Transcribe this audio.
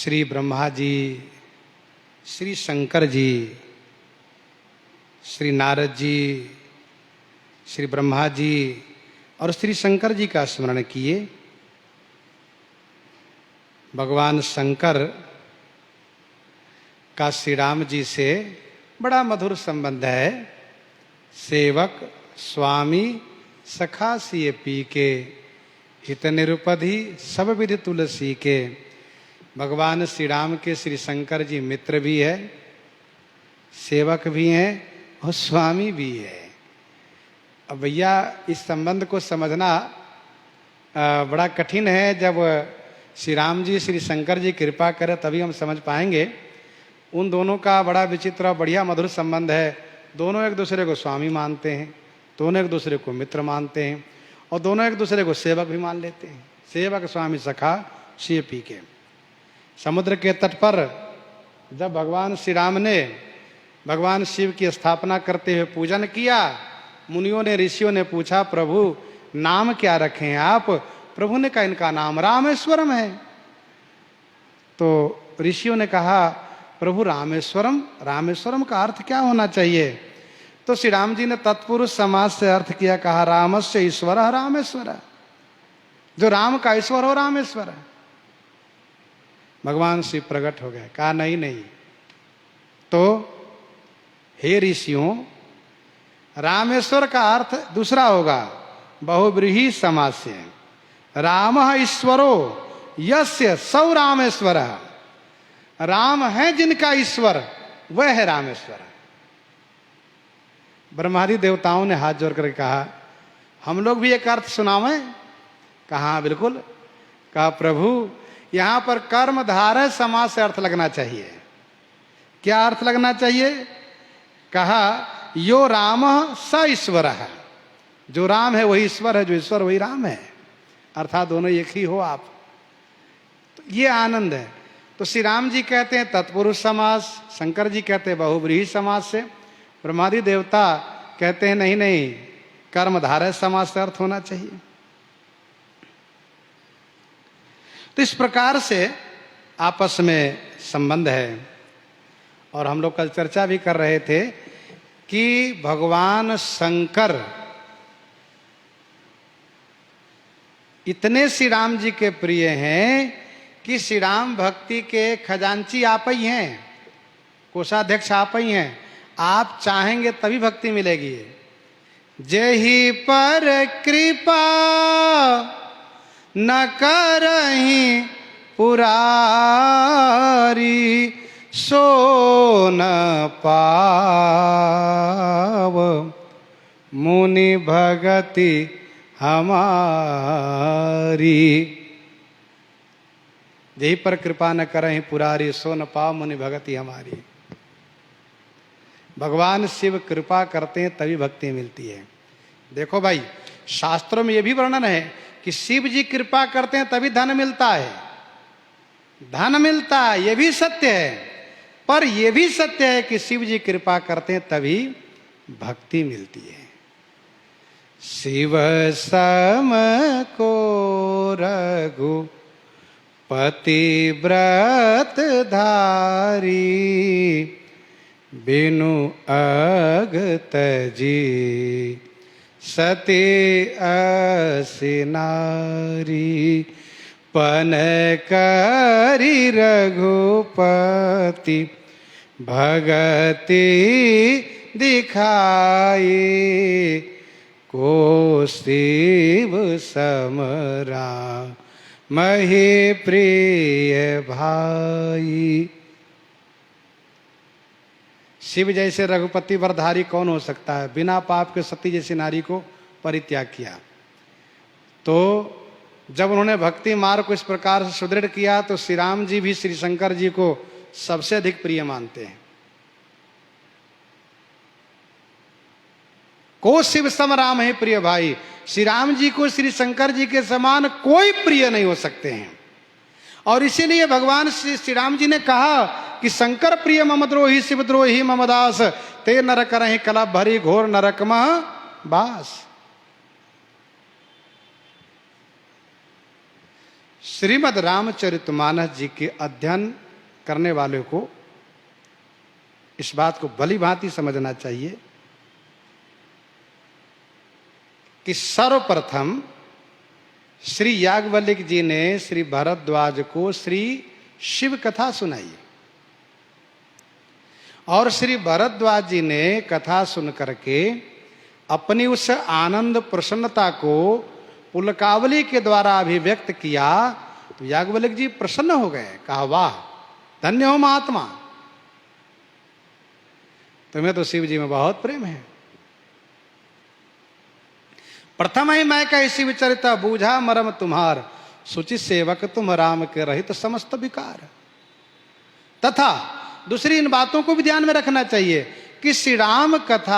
श्री ब्रह्मा जी, श्री शंकर जी, श्री नारद जी, श्री ब्रह्मा जी और श्री शंकर जी का स्मरण किए। भगवान शंकर का श्री राम जी से बड़ा मधुर संबंध है। सेवक स्वामी सखा सिए पी के, हित निरुपधि सब विधि तुलसी के। भगवान श्री राम के श्री शंकर जी मित्र भी है, सेवक भी हैं और स्वामी भी है। अब भैया इस संबंध को समझना बड़ा कठिन है। जब श्री राम जी श्री शंकर जी कृपा करें तभी हम समझ पाएंगे। उन दोनों का बड़ा विचित्र और बढ़िया मधुर संबंध है। दोनों एक दूसरे को स्वामी मानते हैं, दोनों एक दूसरे को मित्र मानते हैं और दोनों एक दूसरे को सेवक भी मान लेते हैं। सेवक स्वामी सखा सिए पी के। समुद्र के तट पर जब भगवान श्री राम ने भगवान शिव की स्थापना करते हुए पूजन किया, मुनियों ने ऋषियों ने पूछा, प्रभु नाम क्या रखें हैं आप? प्रभु ने कहा इनका नाम रामेश्वरम है। तो ऋषियों ने कहा, प्रभु रामेश्वरम, रामेश्वरम का अर्थ क्या होना चाहिए? तो श्री राम जी ने तत्पुरुष समास से अर्थ किया, कहा रामस्य ईश्वर रामेश्वर, जो राम का ईश्वर हो रामेश्वर। भगवान शिव प्रकट हो गए, कहा नहीं नहीं, तो हे ऋषियों, रामेश्वर का अर्थ दूसरा होगा, बहुब्रीहि समास से। राम ईश्वरो यस्य सौ रामेश्वर, राम है जिनका ईश्वर वह है रामेश्वर। ब्रह्मादि देवताओं ने हाथ जोड़ करके कहा, हम लोग भी एक अर्थ सुनावें? कहा बिल्कुल। कहा प्रभु यहां पर कर्मधारय समास से अर्थ लगना चाहिए। क्या अर्थ लगना चाहिए? कहा यो राम स ईश्वर है, जो राम है वही ईश्वर है, जो ईश्वर वही राम है, अर्थात दोनों एक ही हो आप। तो ये आनंद है। तो श्री राम जी कहते हैं तत्पुरुष समास, शंकर जी कहते हैं बहुब्रीहि समास से, ब्रह्मादि देवता कहते हैं नहीं नहीं, कर्मधारय समास से अर्थ होना चाहिए। तो इस प्रकार से आपस में संबंध है। और हम लोग कल चर्चा भी कर रहे थे कि भगवान शंकर इतने श्री राम जी के प्रिय हैं कि श्री राम भक्ति के खजांची आप ही हैं, कोषाध्यक्ष आप ही हैं। आप चाहेंगे तभी भक्ति मिलेगी। जेहि पर कृपा न करहि पुरारी, सो न पाव मुनि भगति हमारी। जेहि पर कृपा न करहि पुरारी, सो न पाव मुनि भगति हमारी। भगवान शिव कृपा करते हैं तभी भक्ति मिलती है। देखो भाई, शास्त्रों में यह भी वर्णन है कि शिव जी कृपा करते हैं तभी धन मिलता है। धन मिलता है, यह भी सत्य है, पर यह भी सत्य है कि शिव जी कृपा करते हैं तभी भक्ति मिलती है। शिव सम को रघु पतिव्रत धारी, बिनु अगत जी सती असी नारी। पन करी रघुपति भगति दिखाई, को शिव समरा महि प्रिय भाई। शिव जैसे रघुपति वरधारी कौन हो सकता है? बिना पाप के सती जैसी नारी को परित्याग किया। तो जब उन्होंने भक्ति मार्ग को इस प्रकार से सुदृढ़ किया तो श्री राम जी भी श्री शंकर जी को सबसे अधिक प्रिय मानते हैं। को शिव सम राम है प्रिय भाई। श्री राम जी को श्री शंकर जी के समान कोई प्रिय नहीं हो सकते हैं। और इसीलिए भगवान श्री राम जी ने कहा कि शंकर प्रिय मम द्रोही शिव द्रोही मम दास, ते नरक रहि कलप भरी घोर नरक मह बास। श्रीमद् रामचरितमानस जी के अध्ययन करने वाले को इस बात को भली भांति समझना चाहिए कि सर्वप्रथम श्री याज्ञवल्क्य जी ने श्री भरद्वाज को श्री शिव कथा सुनाई और श्री भरद्वाज जी ने कथा सुन करके अपनी उस आनंद प्रसन्नता को पुलकावली के द्वारा अभिव्यक्त किया। तो याज्ञवल्क्य जी प्रसन्न हो गए, कहा वाह धन्य हो महात्मा, तुम्हें तो शिव जी में बहुत प्रेम है। प्रथम ही मैं कह शिव चरिता बूझा मरम तुम्हार, सुचि सेवक तुम राम के रहित समस्त विकार। तथा दूसरी इन बातों को भी ध्यान में रखना चाहिए कि श्री राम कथा